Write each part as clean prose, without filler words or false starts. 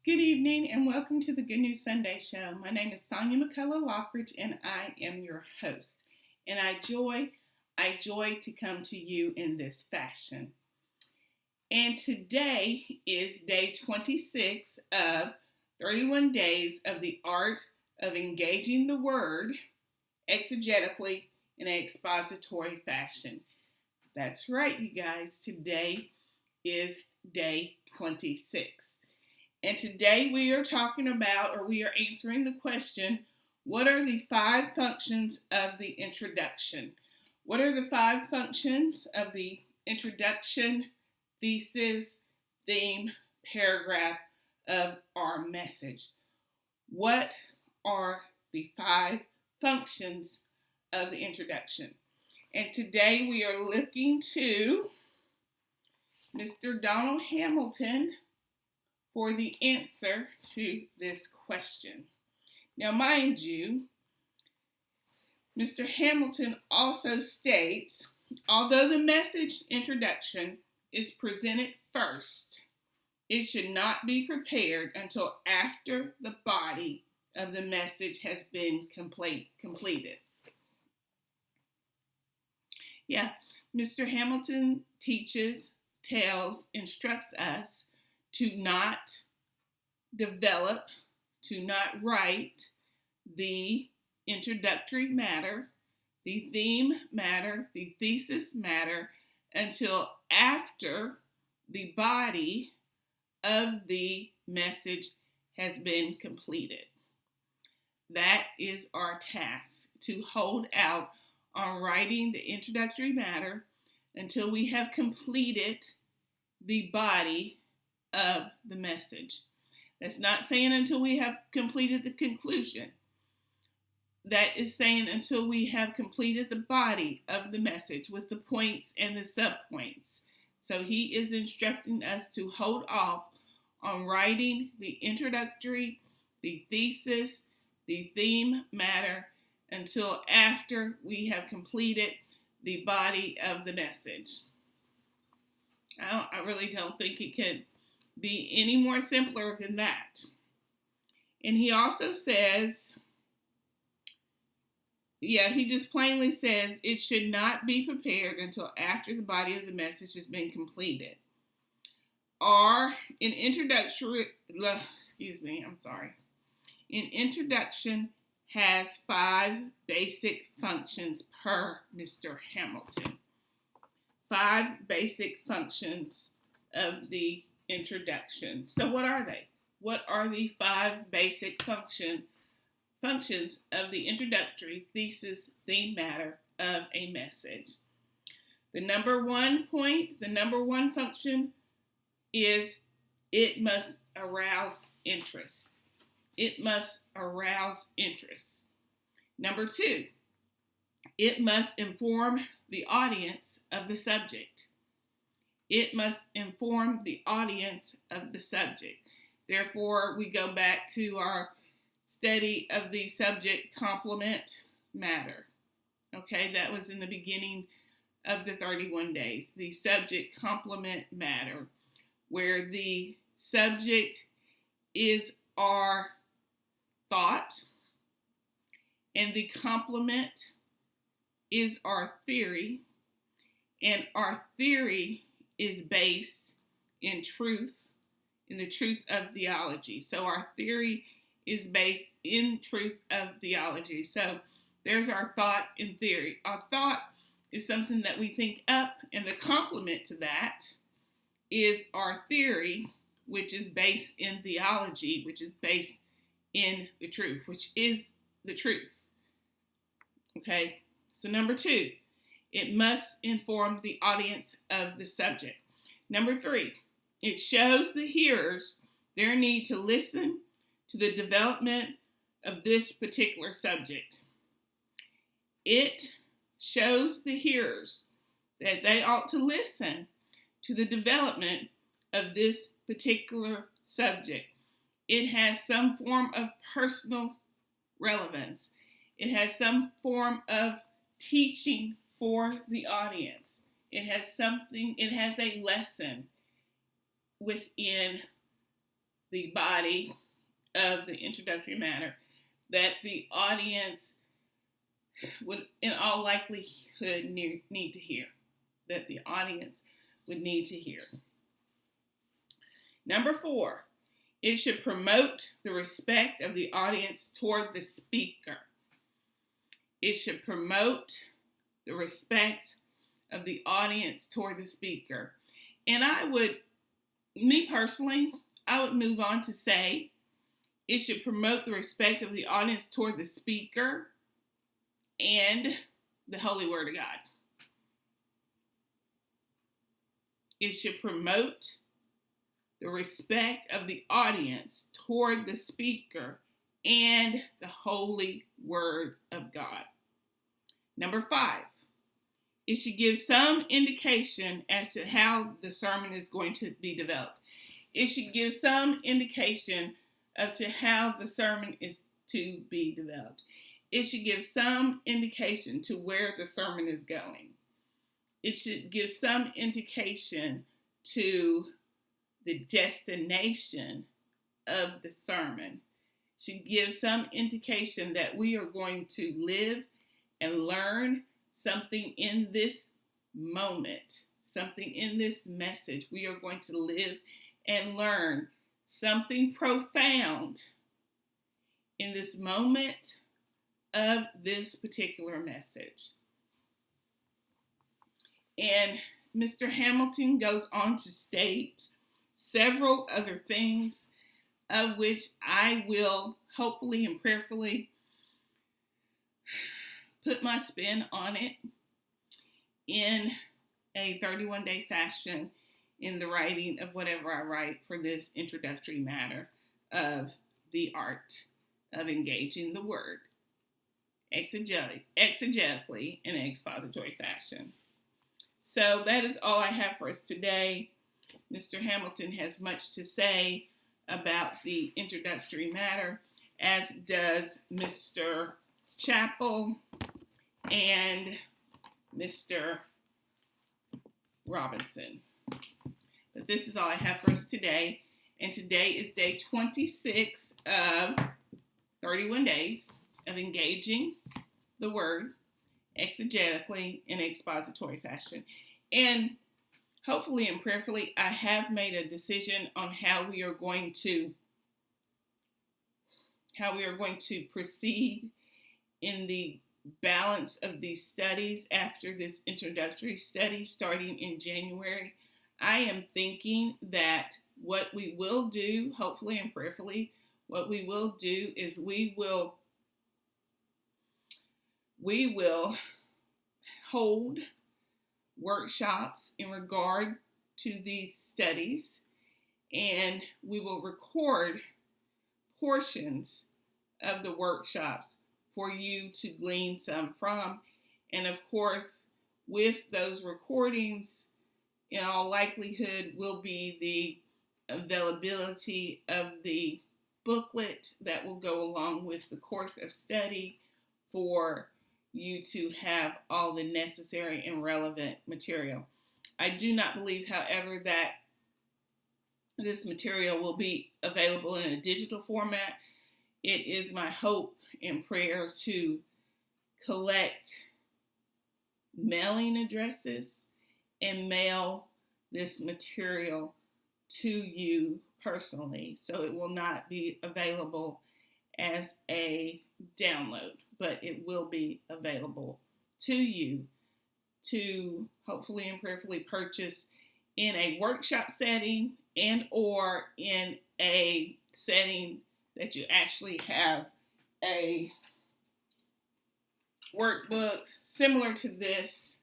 Good evening and welcome to the Good News Sunday Show. My name is Sonia McCullough Lockridge and I am your host. And I joy to come to you in this fashion. And today is day 26 of 31 days of the art of engaging the word exegetically in an expository fashion. That's right, you guys. Today is day 26. And today we are talking about, or we are answering the question, what are the 5 functions of the introduction? What are the 5 functions of the introduction, thesis, theme, paragraph of our message? What are the 5 functions of the introduction? And today we are looking to Mr. Donald Hamilton for the answer to this question. Now, mind you, Mr. Hamilton also states, although the message introduction is presented first, it should not be prepared until after the body of the message has been completed. Yeah, Mr. Hamilton teaches, tells, instructs us to not develop, to not write the introductory matter, the theme matter, the thesis matter until after the body of the message has been completed. That is our task, to hold out on writing the introductory matter until we have completed the body of the message. That's not saying until we have completed the conclusion. That is saying until we have completed the body of the message with the points and the subpoints. So he is instructing us to hold off on writing the introductory, the thesis, the theme matter until after we have completed the body of the message. I really don't think it could be any more simpler than that. And he also says, he just plainly says it should not be prepared until after the body of the message has been completed. Or in introduction has 5 basic functions per Mr. Hamilton. 5 basic functions of the introduction. So what are they? What are the 5 basic functions of the introductory thesis theme matter of a message? The number one function is it must arouse interest. It must arouse interest. Number 2, it must inform the audience of the subject. It must inform the audience of the subject. Therefore, we go back to our study of the subject complement matter. Okay, that was in the beginning of the 31 days. The subject complement matter, where the subject is our thought and the complement is our theory, and our theory is based in truth, in the truth of theology. So our theory is based in truth of theology. So there's our thought and theory. Our thought is something that we think up, and the complement to that is our theory, which is based in theology, which is based in the truth, which is the truth. Okay, so number 2, it must inform the audience of the subject. Number 3, it shows the hearers their need to listen to the development of this particular subject. It shows the hearers that they ought to listen to the development of this particular subject. It has some form of personal relevance. It has some form of teaching for the audience. It has a lesson within the body of the introductory matter that the audience would, in all likelihood, need to hear. That the audience would need to hear. Number 4, it should promote the respect of the audience toward the speaker. It should promote the respect of the audience toward the speaker. And me personally, I would move on to say it should promote the respect of the audience toward the speaker and the Holy Word of God. It should promote the respect of the audience toward the speaker and the Holy Word of God. Number 5, it should give some indication as to how the sermon is going to be developed. It should give some indication as to how the sermon is to be developed. It should give some indication to where the sermon is going. It should give some indication to the destination of the sermon. It should give some indication that we are going to live and learn something in this moment, something in this message. We are going to live and learn something profound in this moment of this particular message. And Mr. Hamilton goes on to state several other things, of which I will hopefully and prayerfully put my spin on it in a 31-day fashion in the writing of whatever I write for this introductory matter of the art of engaging the word exegetically in an expository fashion. So that is all I have for us today. Mr. Hamilton has much to say about the introductory matter, as does Mr. Chappell and Mr. Robinson. But this is all I have for us today. And today is day 26 of 31 days of engaging the word exegetically in expository fashion. And hopefully and prayerfully, I have made a decision on how we are going to proceed in the balance of these studies after this introductory study starting in January. I am thinking that what we will do, hopefully and prayerfully, what we will do is we will hold workshops in regard to these studies, and we will record portions of the workshops for you to glean some from. And of course, with those recordings, in all likelihood, will be the availability of the booklet that will go along with the course of study for you to have all the necessary and relevant material. I do not believe, however, that this material will be available in a digital format. It is my hope and prayer to collect mailing addresses and mail this material to you personally. So it will not be available as a download, but it will be available to you to hopefully and prayerfully purchase in a workshop setting and or in a setting that you actually have a workbook similar to this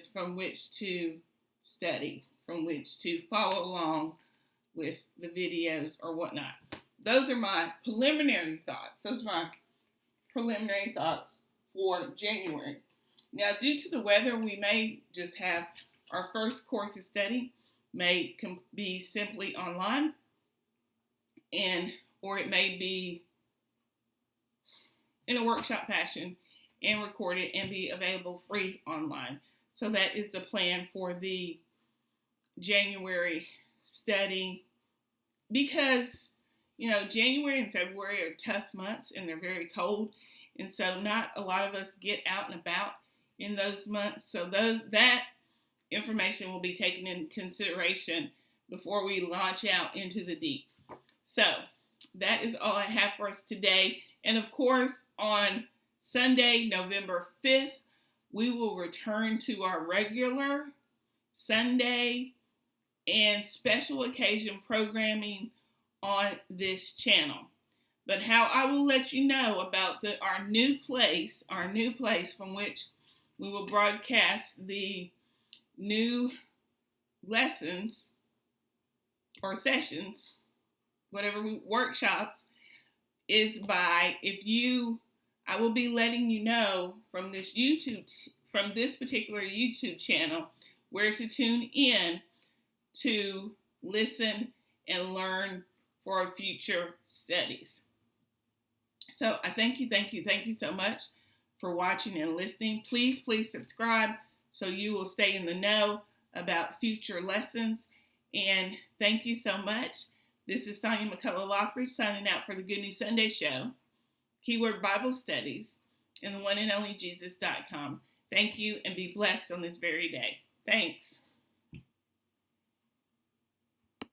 from which to study, from which to follow along with the videos or whatnot. Those are my preliminary thoughts. For January. Now, due to the weather, we may just have our first course of study may be simply online, or it may be in a workshop fashion and recorded and be available free online. So that is the plan for the January study because, January and February are tough months and they're very cold. And so not a lot of us get out and about in those months. So that information will be taken into consideration before we launch out into the deep. So that is all I have for us today. And of course, on Sunday, November 5th, we will return to our regular Sunday and special occasion programming on this channel. But how I will let you know about our new place from which we will broadcast the new lessons or sessions, workshops, is by I will be letting you know from this particular YouTube channel where to tune in to listen and learn for future studies. So I thank you so much for watching and listening. Please subscribe so you will stay in the know about future lessons. And thank you so much. This is Sonia McCullough-Lockridge signing out for the Good News Sunday Show, Keyword Bible Studies, and the one and only Jesus.com. Thank you and be blessed on this very day. Thanks.